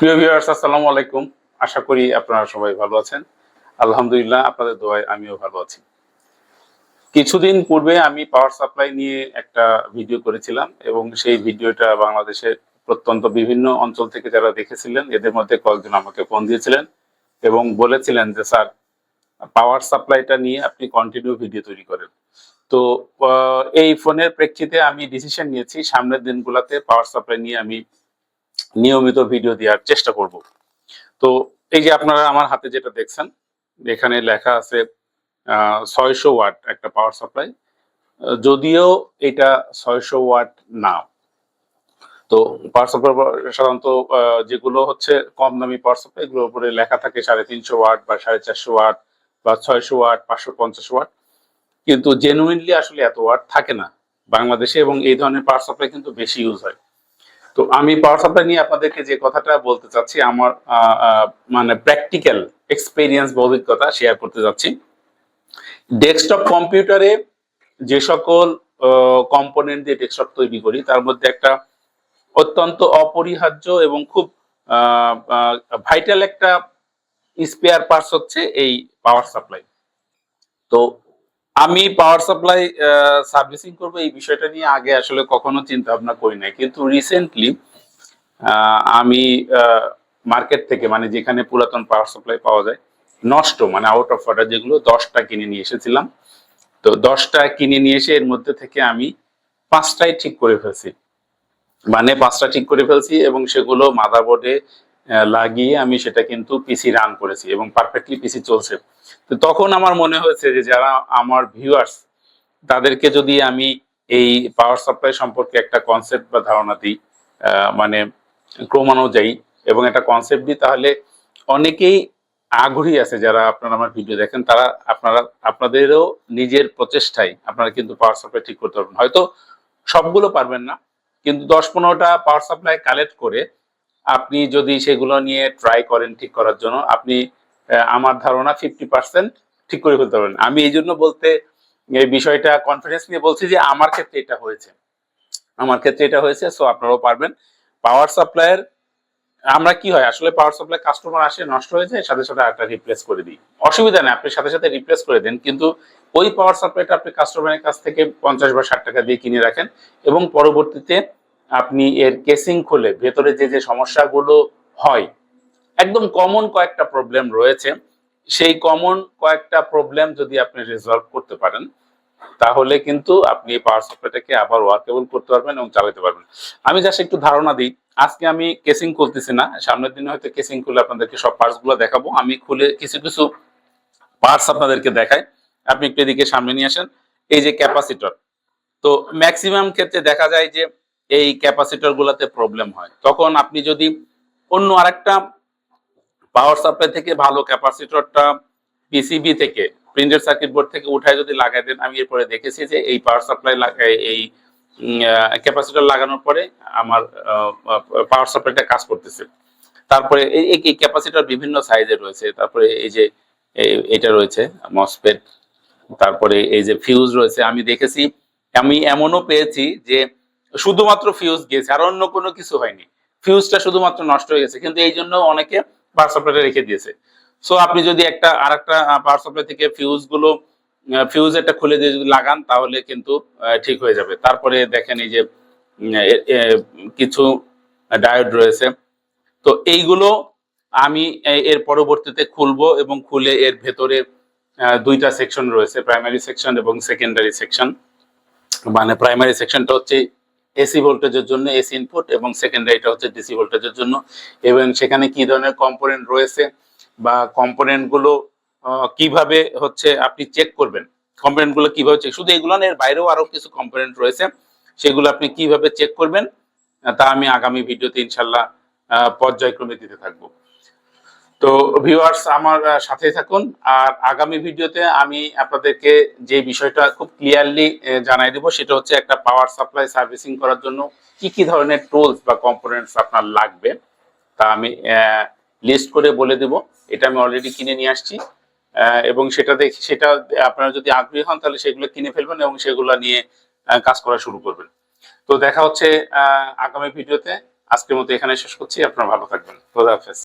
প্রিয় ভিউয়ার্স, আসসালামু আলাইকুম। আশা করি আপনারা সবাই ভালো আছেন। আলহামদুলিল্লাহ, আপনাদের দোয়ায় আমিও ভালো আছি। কিছুদিন পূর্বে আমি পাওয়ার সাপ্লাই নিয়ে একটা ভিডিও করেছিলাম এবং সেই ভিডিওটা বাংলাদেশের প্রত্যন্ত বিভিন্ন অঞ্চল থেকে যারা দেখেছিলেন এদের মধ্যে কয়েকজন আমাকে ফোন দিয়েছিলেন এবং বলেছিলেন যে স্যার, পাওয়ার সাপ্লাইটা নিয়ে আপনি কন্টিনিউ ভিডিও তৈরি করেন। তো এই ফোনের প্রেক্ষিতে আমি ডিসিশন নিয়েছি সামনের দিনগুলোতে পাওয়ার সাপ্লাই নিয়ে আমি নিয়মিত ভিডিও দেওয়ার চেষ্টা করব। তো এই যে আপনারা আমার হাতে যেটা দেখছেন, এখানে লেখা আছে 600 ওয়াট একটা পাওয়ার সাপ্লাই। যদিও এটা 600 ওয়াট না। তো পাওয়ার সাপ্লাই সাধারণত যেগুলো হচ্ছে কম দামি পাওয়ার সাপ্লাই, এগুলোর উপরে লেখা থাকে 350 ওয়াট বা 450 ওয়াট বা 600 ওয়াট, 550 ওয়াট। কিন্তু জেনুইনলি আসলে এত ওয়াট থাকে না বাংলাদেশে, এবং এই ধরনের পাওয়ার সাপ্লাই কিন্তু বেশি ইউজ হয়। তো আমি পাওয়ার সাপ্লাই নিয়ে আপনাদেরকে যে কথাটা বলতে চাচ্ছি, আমার মানে প্র্যাকটিক্যাল এক্সপেরিয়েন্স বা অভিজ্ঞতা শেয়ার করতে যাচ্ছি। ডেস্কটপ কম্পিউটারে যে সকল কম্পোনেন্ট দিয়ে ডেস্কটপ তৈরি করি, তার মধ্যে একটা অত্যন্ত অপরিহার্য এবং খুব ভাইটাল একটা স্পেয়ার পার্টস হচ্ছে এই পাওয়ার সাপ্লাই। তো আমি পাওয়ার সাপ্লাই সার্ভিসিং করবো, এই বিষয়টা নিয়ে আগে আসলে কখনো চিন্তা ভাবনা করি নাই, কিন্তু রিসেন্টলি আমি মার্কেট থেকে, মানে যেখানে পুরাতন পাওয়ার সাপ্লাই পাওয়া যায় নষ্ট, মানে আউট অফ অর্ডার, যেগুলো 10টা কিনে নিয়ে এসেছিলাম। তো 10টা কিনে নিয়ে এসে এর মধ্যে থেকে আমি 5টাই ঠিক করে ফেলছি, মানে 5টা ঠিক করে ফেলছি এবং সেগুলো মাদারবোর্ডে লাগিয়ে আমি সেটা কিন্তু পিসি রান করেছি এবং পারফেক্টলি পিসি চলছে। তো তখন আমার মনে হয়েছে যে যারা আমার ভিউয়ার্স, তাদেরকে যদি আমি এই পাওয়ার সাপ্লাই সম্পর্কে একটা কনসেপ্ট বা ধারণা দিই, মানে ক্রমানুযায়ী, এবং একটা কনসেপ্ট দিই, তাহলে অনেকেই আগ্রহী আছে যারা আপনারা আমার ভিডিও দেখেন, তারা আপনাদেরও নিজের প্রচেষ্টায় আপনারা কিন্তু পাওয়ার সাপ্লাই ঠিক করতে পারবেন। হয়তো সবগুলো পারবেন না, কিন্তু 10-15টা পাওয়ার সাপ্লাই কালেক্ট করে আপনি যদি সেগুলো নিয়ে ট্রাই করেন ঠিক করার জন্য, আপনি আমার ধারণা 50% ঠিক করে ফেলতে পারবেন। আমি এই জন্য এই বিষয়টা কনফিডেন্স নিয়ে বলছি যে আমার ক্ষেত্রে এটা হয়েছে, সো আপনারাও পারবেন। পাওয়ার সাপ্লাইয়ের আমরা কি হয়, আসলে পাওয়ার সাপ্লাই কাস্টমার আসে, নষ্ট হয়ে যায়, সাথে সাথে একটা রিপ্লেস করে দিই, অসুবিধা নেই, আপনি সাথে সাথে রিপ্লেস করে দেন, কিন্তু ওই পাওয়ার সাপ্লাইটা আপনি কাস্টমারের কাছ থেকে 50 বা 60 টাকা দিয়ে কিনে রাখেন এবং পরবর্তীতে আপনি এর কেসিং খুলে ভেতরে যে যে সমস্যাগুলো হয়, একদম কমন কয়েকটা প্রবলেম রয়েছে, সেই কমন কয়েকটা প্রবলেম যদি আপনি রিজলভ করতে পারেন, তাহলে কিন্তু আপনি পাওয়ার সাপ্লাইটাকে আবার ওয়ার্কেবল করতে পারবেন এবং চালাতে পারবেন। আমি জাস্ট একটু ধারণা দিই। আজকে আমি কেসিং খুলতেছি না, সামনের দিনে হয়তো কেসিং খুলে আপনাদেরকে সব পার্টস গুলো দেখাবো। আমি খুলে কিছু কিছু পার্টস আপনাদেরকে দেখাই। আপনি একটু এদিকে সামনে নিয়ে আসেন। এই যে ক্যাপাসিটর, তো ম্যাক্সিমাম ক্ষেত্রে দেখা যায় যে এই ক্যাপাসিটর গুলাতে প্রবলেম হয়। তখন আপনি যদি অন্য আরেকটা পাওয়ার সাপ্লাই থেকে ভালো ক্যাপাসিটরটা পিসিবি থেকে, প্রিন্টেড সার্কিট বোর্ড থেকে উঠায় যদি লাগাই দেন, আমি এরপরে দেখেছি যে এই পাওয়ার সাপ্লাই এই ক্যাপাসিটর লাগানোর পরে আমার পাওয়ার সাপ্লাইটা কাজ করতেছে। তারপরে এই ক্যাপাসিটর বিভিন্ন সাইজের রয়েছে, তারপরে এই যে এটা রয়েছে মসফেট, তারপরে এই যে ফিউজ রয়েছে। আমি দেখেছি, আমি এমনও পেয়েছি যে শুধুমাত্র ফিউজ গেছে, আর অন্য কোনো কিছু হয়নি, ফিউজটা শুধুমাত্র নষ্ট হয়ে গেছে, কিন্তু এই জন্য অনেকে পাওয়ার সাপ্লাইটা রেখে দিয়েছে। সো আপনি যদি আর একটা পাওয়ার সাপ্লাই থেকে ফিউজ একটা খুলে দিয়ে যদি লাগান, তাহলে কিন্তু ঠিক হয়ে যাবে। তারপরে দেখেন এই যে কিছু ডায়োড রয়েছে। তো এইগুলো আমি এর পরবর্তীতে খুলবো এবং খুলে এর ভেতরে 2টা সেকশন রয়েছে, প্রাইমারি সেকশন এবং সেকেন্ডারি সেকশন। মানে প্রাইমারি সেকশনটা হচ্ছে এসি ভোল্টেজের জন্য, এসি ইনপুট, এবং সেকেন্ডারিটা হচ্ছে ডিসি ভোল্টেজের জন্য। এবং সেখানে কি ধরনের কম্পোনেন্ট রয়েছে বা কম্পোনেন্ট গুলো কিভাবে হচ্ছে আপনি চেক করবেন, কম্পোনেন্ট গুলো কিভাবে চেক, শুধু এগুলো না, এর বাইরেও আরো কিছু কম্পোনেন্ট রয়েছে, সেগুলো আপনি কিভাবে চেক করবেন তা আমি আগামী ভিডিওতে ইনশাল্লাহ পর্যায়ক্রমে দিতে থাকবো। তো ভিউয়ার্স, আমার সাথেই থাকুন। আর আগামী ভিডিওতে আমি আপনাদেরকে যে বিষয়টা খুব ক্লিয়ারলি জানাই দেবো, সেটা হচ্ছে একটা পাওয়ার সাপ্লাই সার্ভিসিং করার জন্য কি কি ধরনের টুলস বা কম্পোনেন্টস আপনার লাগবে, তা আমি লিস্ট করে বলে দেব। এটা আমি অলরেডি কিনে নিয়ে আসছি এবং সেটা আপনারা যদি আগ্রহী হন, তাহলে সেগুলো কিনে ফেলবেন এবং সেগুলো নিয়ে কাজ করা শুরু করবেন। তো দেখা হচ্ছে আগামী ভিডিওতে। আজকের মতো এখানে শেষ করছি। আপনারা ভালো থাকবেন। খোদা হাফেজ।